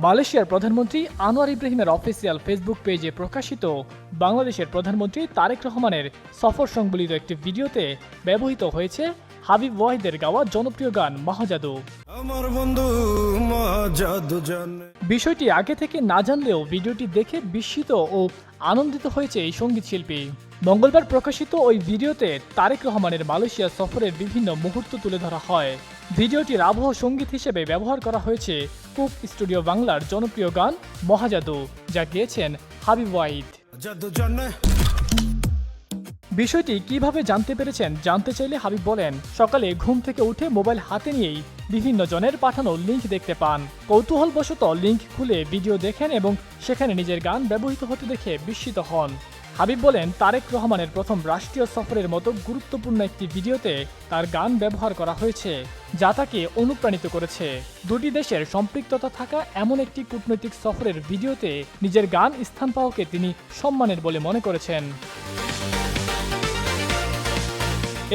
মালয়েশিয়ার প্রধানমন্ত্রী আনোয়ার ইব্রাহিমের অফিসিয়াল ফেসবুক পেজে প্রকাশিত বাংলাদেশের প্রধানমন্ত্রী তারেক রহমানের সফর সংবলিত একটি ভিডিওতে ব্যবহৃত হয়েছে হাবিব ওয়াহিদের গাওয়া জনপ্রিয় গান মহাজাদু। আমার বন্ধু মহাজাদু জানে। বিষয়টি আগে থেকে না জানলেও ভিডিওটি দেখে বিস্মিত ও আনন্দিত হয়েছে এই সঙ্গীত শিল্পী। মঙ্গলবার প্রকাশিত ওই ভিডিওতে তারেক রহমানের মালয়েশিয়া সফরের বিভিন্ন মুহূর্ত তুলে ধরা হয়। ভিডিওটির আবহ সঙ্গীত হিসেবে ব্যবহার করা হয়েছে কুক স্টুডিও বাংলার জনপ্রিয় গান মহাজাদু, যা গেয়েছেন হাবিব ওয়াহিদ। জাদু জানে। বিষয়টি কিভাবে জানতে পেরেছেন জানতে চাইলে হাবিব বলেন, সকালে ঘুম থেকে উঠে মোবাইল হাতে নিয়েই বিভিন্ন জনের পাঠানো লিঙ্ক দেখতে পান। কৌতূহলবশত লিঙ্ক খুলে ভিডিও দেখেন এবং সেখানে নিজের গান ব্যবহৃত হতে দেখে বিস্মিত হন। হাবিব বলেন, তারেক রহমানের প্রথম রাষ্ট্রীয় সফরের মতো গুরুত্বপূর্ণ একটি ভিডিওতে তার গান ব্যবহার করা হয়েছে, যা তাকে অনুপ্রাণিত করেছে। দুটি দেশের সম্পৃক্ততা থাকা এমন একটি কূটনৈতিক সফরের ভিডিওতে নিজের গান স্থান পাওয়াকে তিনি সম্মানের বলে মনে করেছেন।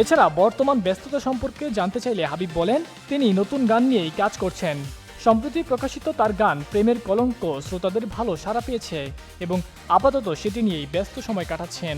এছাড়া বর্তমান ব্যস্ততা সম্পর্কে জানতে চাইলে হাবিব বলেন, তিনি নতুন গান নিয়েই কাজ করছেন। সম্প্রতি প্রকাশিত তার গান প্রেমের কলঙ্ক শ্রোতাদের ভালো সাড়া পেয়েছে এবং আপাতত সেটি নিয়েই ব্যস্ত সময় কাটাচ্ছেন।